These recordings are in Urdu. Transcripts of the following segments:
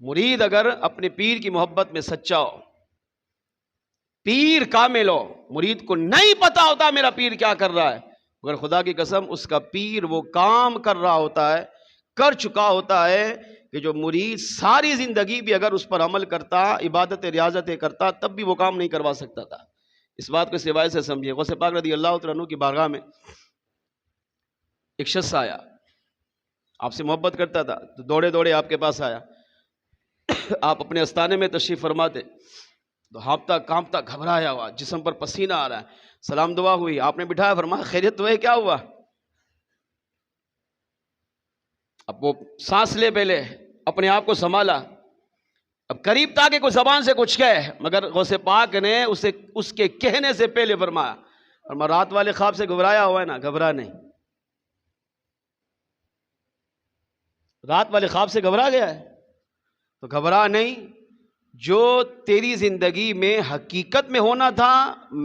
مرید اگر اپنے پیر کی محبت میں سچا ہو، پیر کامل ہو، مرید کو نہیں پتا ہوتا میرا پیر کیا کر رہا ہے، مگر خدا کی قسم اس کا پیر وہ کام کر رہا ہوتا ہے، کر چکا ہوتا ہے کہ جو مرید ساری زندگی بھی اگر اس پر عمل کرتا، عبادت ریاضتیں کرتا، تب بھی وہ کام نہیں کروا سکتا تھا۔ اس بات کو اس روایت سے سمجھیے۔ غوث پاک رضی اللہ تعالیٰ عنہ کی بارگاہ میں ایک شخص آیا، آپ سے محبت کرتا تھا، تو دوڑے دوڑے آپ کے پاس آیا۔ آپ اپنے استانے میں تشریف فرماتے تو ہانپتا کانپتا گھبرایا ہوا، جسم پر پسینہ آ رہا ہے، سلام دعا ہوئی، آپ نے بٹھایا، فرمایا خیریت تو ہے، کیا ہوا؟ اب وہ سانس لے، پہلے اپنے آپ کو سنبھالا، اب قریب تھا کہ کوئی زبان سے کچھ کہے، مگر غوث پاک نے اسے اس کے کہنے سے پہلے فرمایا، اور میں رات والے خواب سے گھبرایا ہوا ہے نا، گھبرا نہیں۔ رات والے خواب سے گھبرا گیا ہے تو گھبرا نہیں، جو تیری زندگی میں حقیقت میں ہونا تھا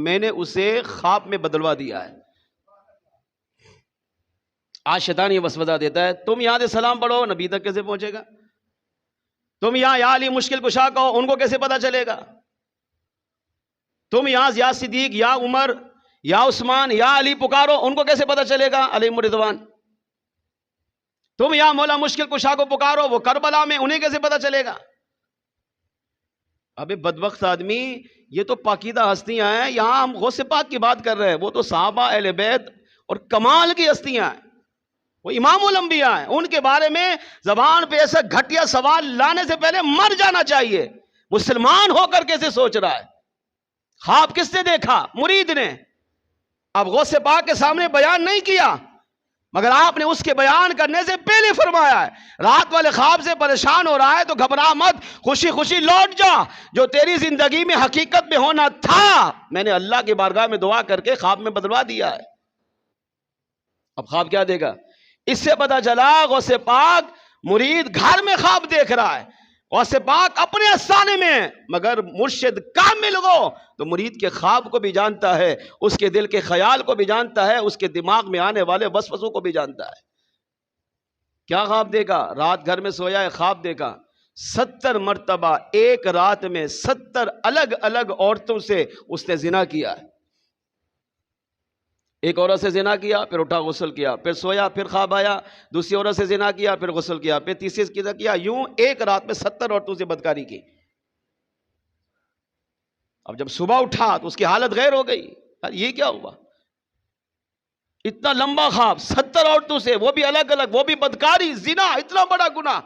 میں نے اسے خواب میں بدلوا دیا ہے۔ آج شیطان یہ وسوسہ دیتا ہے، تم یہاں سے سلام پڑھو، نبی تک کیسے پہنچے گا؟ تم یہاں یا علی مشکل کشا کہو، ان کو کیسے پتا چلے گا؟ تم یہاں یا صدیق یا عمر یا عثمان یا علی پکارو، ان کو کیسے پتا چلے گا؟ علیہم رضوان۔ تم یہاں مولا مشکل کشا کو پکارو، وہ کربلا میں، انہیں کیسے پتا چلے گا؟ ابے بدبخت آدمی، یہ تو پاکیدہ ہستیاں ہیں، یہاں ہم غوث پاک کی بات کر رہے ہیں، وہ تو صحابہ اہل بیت اور کمال کی ہستیاں ہیں، وہ امام الانبیاء ہیں، ان کے بارے میں زبان پہ ایسا گھٹیا سوال لانے سے پہلے مر جانا چاہیے۔ مسلمان ہو کر کیسے سوچ رہا ہے؟ خواب کس نے دیکھا؟ مرید نے۔ اب غوث پاک کے سامنے بیان نہیں کیا، مگر آپ نے اس کے بیان کرنے سے پہلے فرمایا ہے، رات والے خواب سے پریشان ہو رہا ہے تو گھبرا مت، خوشی خوشی لوٹ جا، جو تیری زندگی میں حقیقت میں ہونا تھا میں نے اللہ کی بارگاہ میں دعا کر کے خواب میں بدلوا دیا ہے۔ اب خواب کیا دے گا؟ اس سے پتا چلا غوث پاک مرید گھر میں خواب دیکھ رہا ہے، غوث پاک اپنے استانے میں، مگر مرشد کامل ہو تو مرید کے خواب کو بھی جانتا ہے، اس کے دل کے خیال کو بھی جانتا ہے، اس کے دماغ میں آنے والے وسوسوں کو بھی جانتا ہے۔ کیا خواب دیکھا؟ رات گھر میں سویا ہے، خواب دیکھا 70 مرتبہ ایک رات میں 70 الگ الگ عورتوں سے اس نے زنا کیا ہے۔ ایک عورت سے زنا کیا، پھر اٹھا غسل کیا، پھر سویا، پھر خواب آیا، دوسری عورت سے زنا کیا، پھر غسل کیا، پھر تیسری سے کیا، یوں ایک رات میں 70 عورتوں سے بدکاری کی۔ اب جب صبح اٹھا تو اس کی حالت غیر ہو گئی، یہ کیا ہوا؟ اتنا لمبا خواب، 70 عورتوں سے، وہ بھی الگ الگ، وہ بھی بدکاری، زنا، اتنا بڑا گناہ،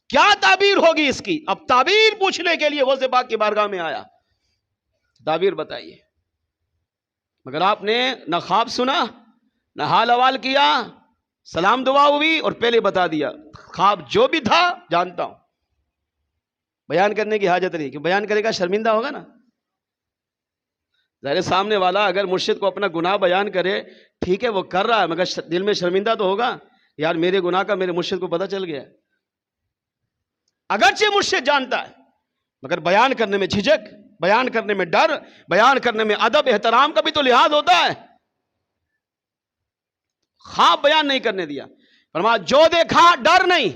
کیا تعبیر ہوگی اس کی؟ اب تعبیر پوچھنے کے لیے غوث پاک کی بارگاہ میں آیا، تعبیر بتائیے۔ مگر آپ نے نہ خواب سنا، نہ حال حوال کیا، سلام دعا ہوئی اور پہلے بتا دیا، خواب جو بھی تھا جانتا ہوں، بیان کرنے کی حاجت نہیں، کیوں بیان کرے گا شرمندہ ہوگا نا۔ ظاہر سامنے والا اگر مرشد کو اپنا گناہ بیان کرے، ٹھیک ہے وہ کر رہا ہے، مگر دل میں شرمندہ تو ہوگا، یار میرے گناہ کا میرے مرشد کو پتہ چل گیا۔ اگرچہ مرشد جانتا ہے مگر بیان کرنے میں جھجک، بیان کرنے میں ڈر، بیان کرنے میں ادب احترام کا بھی تو لحاظ ہوتا ہے۔ خواب بیان نہیں کرنے دیا، فرمایا جو دیکھا ڈر نہیں،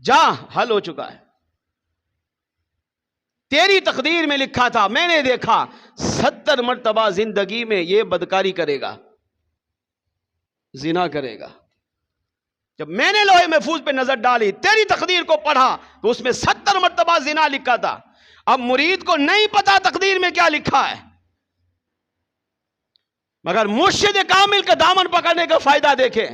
جا حل ہو چکا ہے، تیری تقدیر میں لکھا تھا، میں نے دیکھا 70 مرتبہ زندگی میں یہ بدکاری کرے گا، زنا کرے گا۔ جب میں نے لوہے محفوظ پہ نظر ڈالی، تیری تقدیر کو پڑھا تو اس میں 70 مرتبہ زنا لکھا تھا۔ اب مرید کو نہیں پتا تقدیر میں کیا لکھا ہے، مگر مرشد کامل کا دامن پکڑنے کا فائدہ دیکھیں۔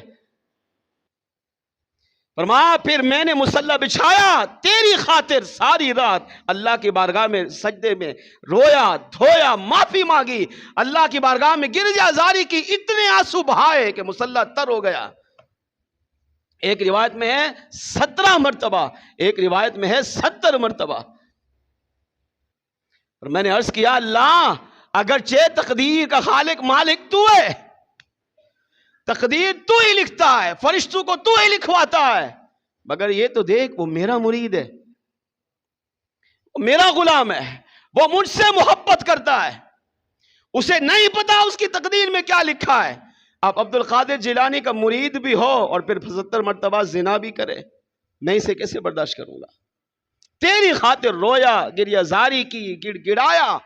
فرمایا پھر میں نے مصلی بچھایا، تیری خاطر ساری رات اللہ کی بارگاہ میں سجدے میں رویا دھویا، معافی مانگی، اللہ کی بارگاہ میں گرجا زاری کی، اتنے آنسو بہائے کہ مصلی تر ہو گیا۔ ایک روایت میں ہے 17 مرتبہ، ایک روایت میں ہے 70 مرتبہ۔ اور میں نے عرض کیا اللہ اگرچہ تقدیر کا خالق مالک تو ہے، تقدیر تو ہی لکھتا ہے، فرشتوں کو تو ہی لکھواتا ہے، مگر یہ تو دیکھ وہ میرا مرید ہے، وہ میرا غلام ہے، وہ مجھ سے محبت کرتا ہے، اسے نہیں پتا اس کی تقدیر میں کیا لکھا ہے۔ اب عبد القادر جیلانی کا مرید بھی ہو اور پھر 70 مرتبہ زنا بھی کرے، میں اسے کیسے برداشت کروں گا؟ تیری خاطر رویا، گریہ زاری کی، گڑ گڑایا،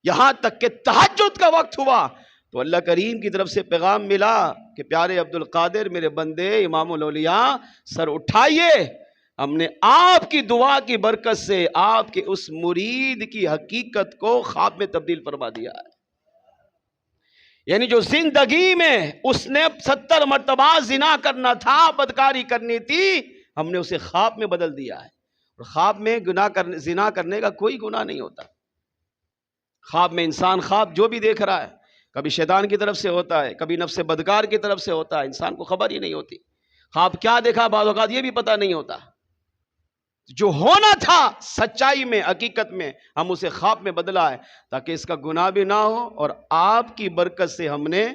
یہاں تک کہ تہجد کا وقت ہوا تو اللہ کریم کی طرف سے پیغام ملا کہ پیارے عبد القادر میرے بندے امام الاولیاء سر اٹھائیے، ہم نے آپ کی دعا کی برکت سے آپ کے اس مرید کی حقیقت کو خواب میں تبدیل فرما دیا ہے۔ یعنی جو زندگی میں اس نے 70 مرتبہ زنا کرنا تھا، بدکاری کرنی تھی، ہم نے اسے خواب میں بدل دیا ہے۔ اور خواب میں زنا کرنے کا کوئی گناہ نہیں ہوتا۔ خواب میں انسان خواب جو بھی دیکھ رہا ہے کبھی شیطان کی طرف سے ہوتا ہے، کبھی نفس بدکار کی طرف سے ہوتا ہے، انسان کو خبر ہی نہیں ہوتی۔ خواب کیا دیکھا بعض اوقات یہ بھی پتہ نہیں ہوتا۔ جو ہونا تھا سچائی میں، حقیقت میں، ہم اسے خواب میں بدلا ہے تاکہ اس کا گناہ بھی نہ ہو، اور آپ کی برکت سے ہم نے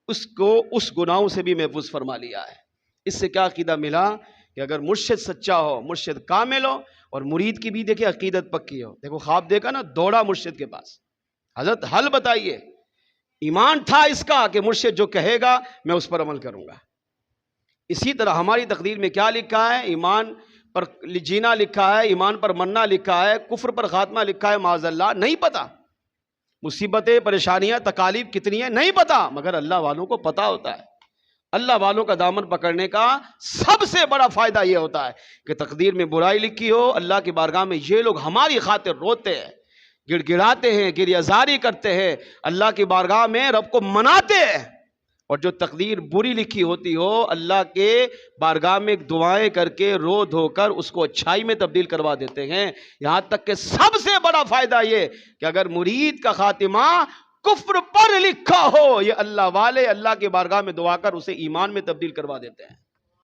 اس کو اس گناہوں سے بھی محفوظ فرما لیا ہے۔ اس سے کیا عقیدہ ملا کہ اگر مرشد سچا ہو، مرشد کامل ہو، اور مرید کی بھی دیکھیں عقیدت پکی ہو۔ دیکھو خواب دیکھا نا، دوڑا مرشد کے پاس، حضرت حل بتائیے۔ ایمان تھا اس کا کہ مرشد جو کہے گا میں اس پر عمل کروں گا۔ اسی طرح ہماری تقدیر میں کیا لکھا ہے؟ ایمان پر جینا لکھا ہے، ایمان پر مرنا لکھا ہے، کفر پر خاتمہ لکھا ہے، معاذ اللہ نہیں پتا۔ مصیبتیں، پریشانیاں، تکالیف کتنی ہیں نہیں پتا، مگر اللہ والوں کو پتا ہوتا ہے۔ اللہ والوں کا دامن پکڑنے کا سب سے بڑا فائدہ یہ ہوتا ہے کہ تقدیر میں برائی لکھی ہو، اللہ کی بارگاہ میں یہ لوگ ہماری خاطر روتے ہیں، گڑ گڑاتے ہیں، گریہ زاری کرتے ہیں، اللہ کی بارگاہ میں رب کو مناتے ہیں۔ اور جو تقدیر بری لکھی ہوتی ہو، اللہ کے بارگاہ میں دعائیں کر کے رو دھو کر اس کو اچھائی میں تبدیل کروا دیتے ہیں۔ یہاں تک کہ سب سے بڑا فائدہ یہ کہ اگر مرید کا خاتمہ کفر پر لکھا ہو، یہ اللہ والے اللہ کی بارگاہ میں دعا کر اسے ایمان میں تبدیل کروا دیتے ہیں۔